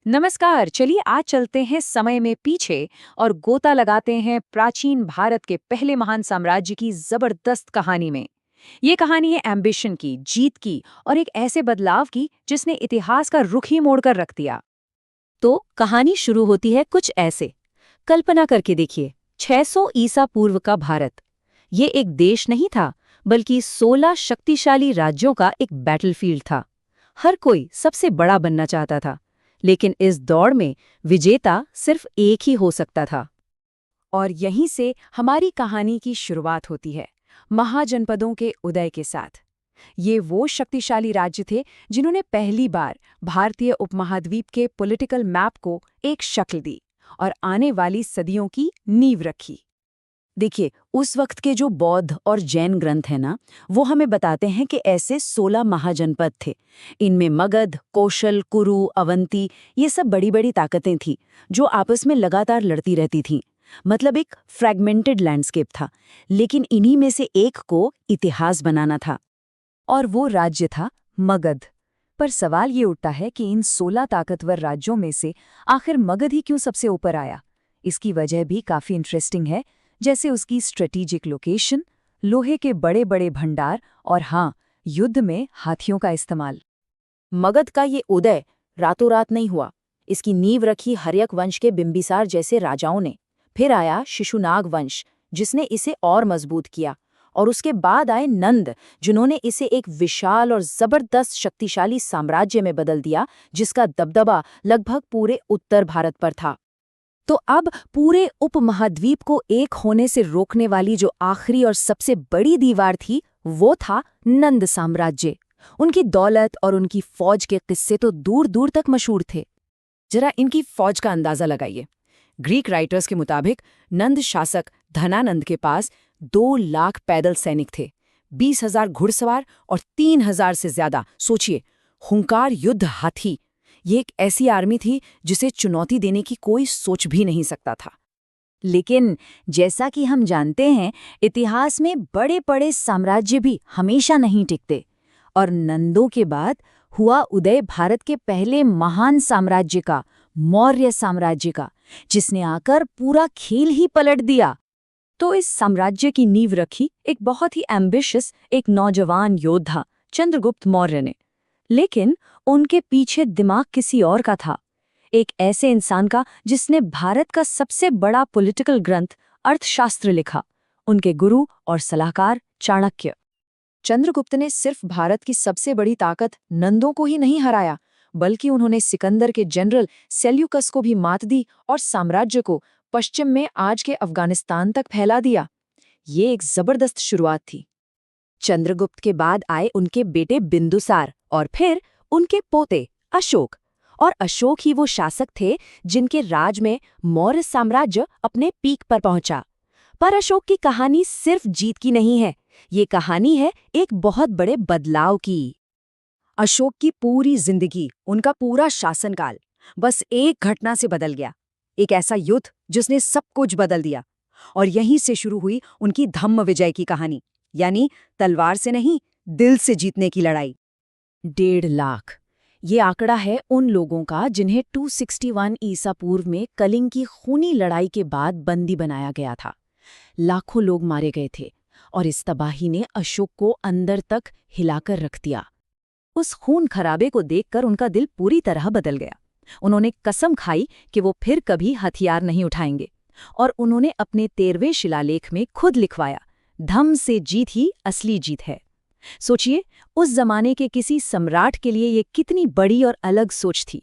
नमस्कार। चलिए आज चलते हैं समय में पीछे और गोता लगाते हैं प्राचीन भारत के पहले महान साम्राज्य की जबरदस्त कहानी में। ये कहानी है एम्बिशन की, जीत की और एक ऐसे बदलाव की जिसने इतिहास का रुख ही मोड़कर रख दिया। तो कहानी शुरू होती है कुछ ऐसे। कल्पना करके देखिए, 600 ईसा पूर्व का भारत। ये एक देश नहीं था, बल्कि 16 शक्तिशाली राज्यों का एक बैटलफील्ड था। हर कोई सबसे बड़ा बनना चाहता था, लेकिन इस दौड़ में विजेता सिर्फ एक ही हो सकता था। और यहीं से हमारी कहानी की शुरुआत होती है, महाजनपदों के उदय के साथ। ये वो शक्तिशाली राज्य थे जिन्होंने पहली बार भारतीय उपमहाद्वीप के पॉलिटिकल मैप को एक शक्ल दी और आने वाली सदियों की नींव रखी। देखिए, उस वक्त के जो बौद्ध और जैन ग्रंथ हैं ना, वो हमें बताते हैं कि ऐसे 16 महाजनपद थे। इनमें मगध, कौशल, कुरु, अवंती, ये सब बड़ी बड़ी ताकतें थीं जो आपस में लगातार लड़ती रहती थीं। मतलब एक फ्रैगमेंटेड लैंडस्केप था, लेकिन इन्हीं में से एक को इतिहास बनाना था। और वो राज्य था मगध। पर सवाल ये उठता है कि इन 16 ताकतवर राज्यों में से आखिर मगध ही क्यों सबसे ऊपर आया। इसकी वजह भी काफी इंटरेस्टिंग है, जैसे उसकी स्ट्रेटेजिक लोकेशन, लोहे के बड़े बड़े भंडार और हाँ, युद्ध में हाथियों का इस्तेमाल। मगध का ये उदय रातों रात नहीं हुआ। इसकी नींव रखी हर्यक वंश के बिंबिसार जैसे राजाओं ने। फिर आया शिशुनाग वंश, जिसने इसे और मजबूत किया। और उसके बाद आए नंद, जिन्होंने इसे एक विशाल और जबरदस्त शक्तिशाली साम्राज्य में बदल दिया, जिसका दबदबा लगभग पूरे उत्तर भारत पर था। तो अब पूरे उपमहाद्वीप को एक होने से रोकने वाली जो आखिरी और सबसे बड़ी दीवार थी, वो था नंद साम्राज्य। उनकी दौलत और उनकी फौज के किस्से तो दूर दूर तक मशहूर थे। जरा इनकी फौज का अंदाजा लगाइए। ग्रीक राइटर्स के मुताबिक नंद शासक धनानंद के पास 2 लाख पैदल सैनिक थे, 20,000 घुड़सवार और 3,000 से ज्यादा, सोचिए, हुंकार युद्ध हाथी। ये एक ऐसी आर्मी थी जिसे चुनौती देने की कोई सोच भी नहीं सकता था। लेकिन जैसा कि हम जानते हैं, इतिहास में बड़े बड़े साम्राज्य भी हमेशा नहीं टिकते। और नंदों के बाद हुआ उदय भारत के पहले महान साम्राज्य का, मौर्य साम्राज्य का, जिसने आकर पूरा खेल ही पलट दिया। तो इस साम्राज्य की नींव रखी एक बहुत ही एम्बिशियस, एक नौजवान योद्धा चंद्रगुप्त मौर्य ने। लेकिन उनके पीछे दिमाग किसी और का था, एक ऐसे इंसान का जिसने भारत का सबसे बड़ा पॉलिटिकल ग्रंथ अर्थशास्त्र लिखा, उनके गुरु और सलाहकार चाणक्य। चंद्रगुप्त ने सिर्फ भारत की सबसे बड़ी ताकत नंदों को ही नहीं हराया, बल्कि उन्होंने सिकंदर के जनरल सेल्यूकस को भी मात दी और साम्राज्य को पश्चिम में आज के अफगानिस्तान तक फैला दिया। ये एक जबरदस्त शुरुआत थी। चंद्रगुप्त के बाद आए उनके बेटे बिंदुसार और फिर उनके पोते अशोक। और अशोक ही वो शासक थे जिनके राज में मौर्य साम्राज्य अपने पीक पर पहुंचा। पर अशोक की कहानी सिर्फ जीत की नहीं है, ये कहानी है एक बहुत बड़े बदलाव की। अशोक की पूरी जिंदगी, उनका पूरा शासनकाल बस एक घटना से बदल गया, एक ऐसा युद्ध जिसने सब कुछ बदल दिया। और यहीं से शुरू हुई उनकी धम्म विजय की कहानी, यानी तलवार से नहीं, दिल से जीतने की लड़ाई। 1.5 लाख, ये आंकड़ा है उन लोगों का जिन्हें 261 ईसा पूर्व में कलिंग की खूनी लड़ाई के बाद बंदी बनाया गया था। लाखों लोग मारे गए थे और इस तबाही ने अशोक को अंदर तक हिलाकर रख दिया। उस खून खराबे को देखकर उनका दिल पूरी तरह बदल गया। उन्होंने कसम खाई कि वो फिर कभी हथियार नहीं उठाएंगे। और उन्होंने अपने 13वें शिलालेख में खुद लिखवाया, धम्म से जीत ही असली जीत है। सोचिए, उस जमाने के किसी सम्राट के लिए ये कितनी बड़ी और अलग सोच थी।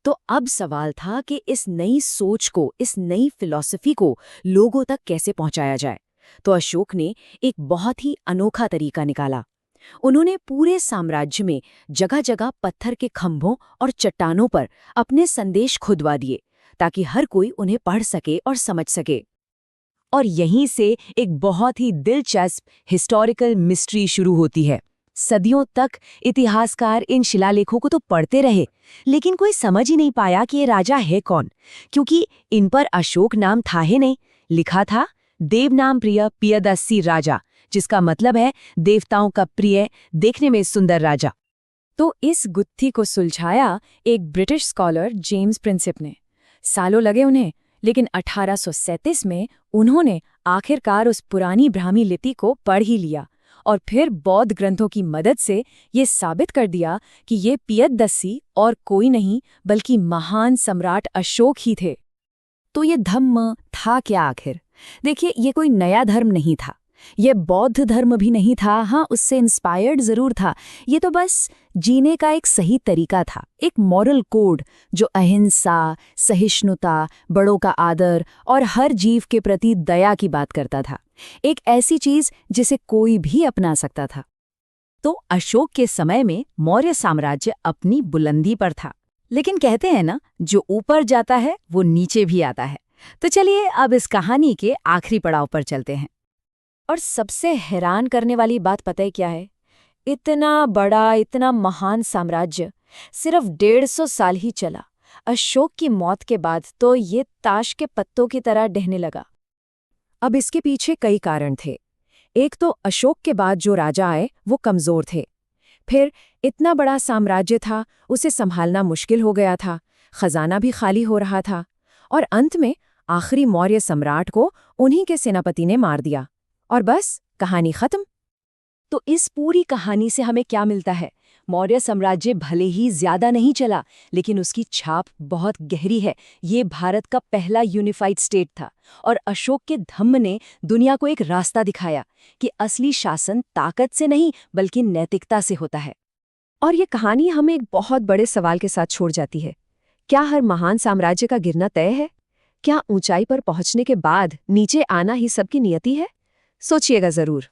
तो अब सवाल था कि इस नई सोच को, इस नई फिलॉसफी को लोगों तक कैसे पहुंचाया जाए। तो अशोक ने एक बहुत ही अनोखा तरीका निकाला। उन्होंने पूरे साम्राज्य में जगह जगह पत्थर के खंभों और चट्टानों पर अपने संदेश खुदवा दिए, ताकि हर कोई उन्हें पढ़ सके और समझ सके। और यहीं से एक बहुत ही दिलचस्प हिस्टोरिकल मिस्ट्री शुरू होती है। सदियों तक इतिहासकार इन शिलालेखों को तो पढ़ते रहे, लेकिन कोई समझ ही नहीं पाया कि ये राजा है कौन, क्योंकि इन पर अशोक नाम था ही नहीं। लिखा था देवनाम प्रिय पियदस्सी राजा, जिसका मतलब है देवताओं का प्रिय, देखने में सुंदर राजा। तो इस गुत्थी को सुलझाया एक ब्रिटिश स्कॉलर जेम्स प्रिंसिप ने। सालों लगे उन्हें, लेकिन 1837 में उन्होंने आखिरकार उस पुरानी ब्राह्मी लिपि को पढ़ ही लिया और फिर बौद्ध ग्रंथों की मदद से ये साबित कर दिया कि ये पियद्दस्सी और कोई नहीं बल्कि महान सम्राट अशोक ही थे। तो ये धम्म था क्या आखिर? देखिए, ये कोई नया धर्म नहीं था, ये बौद्ध धर्म भी नहीं था। हाँ, उससे इंस्पायर्ड जरूर था। ये तो बस जीने का एक सही तरीका था, एक मॉरल कोड जो अहिंसा, सहिष्णुता, बड़ों का आदर और हर जीव के प्रति दया की बात करता था। एक ऐसी चीज जिसे कोई भी अपना सकता था। तो अशोक के समय में मौर्य साम्राज्य अपनी बुलंदी पर था, लेकिन कहते हैं ना, जो ऊपर जाता है वो नीचे भी आता है। तो चलिए अब इस कहानी के आखिरी पड़ाव पर चलते हैं। और सबसे हैरान करने वाली बात पता है क्या है? इतना बड़ा, इतना महान साम्राज्य सिर्फ 150 साल ही चला। अशोक की मौत के बाद तो ये ताश के पत्तों की तरह ढहने लगा। अब इसके पीछे कई कारण थे। एक तो अशोक के बाद जो राजा आए वो कमजोर थे। फिर इतना बड़ा साम्राज्य था, उसे संभालना मुश्किल हो गया था, खजाना भी खाली हो रहा था। और अंत में आखिरी मौर्य सम्राट को उन्हीं के सेनापति ने मार दिया और बस कहानी खत्म। तो इस पूरी कहानी से हमें क्या मिलता है? मौर्य साम्राज्य भले ही ज्यादा नहीं चला, लेकिन उसकी छाप बहुत गहरी है। ये भारत का पहला यूनिफाइड स्टेट था और अशोक के धम्म ने दुनिया को एक रास्ता दिखाया कि असली शासन ताकत से नहीं बल्कि नैतिकता से होता है। और ये कहानी हमें एक बहुत बड़े सवाल के साथ छोड़ जाती है। क्या हर महान साम्राज्य का गिरना तय है? क्या ऊंचाई पर पहुंचने के बाद नीचे आना ही सबकी नियति है? सोचिएगा जरूर।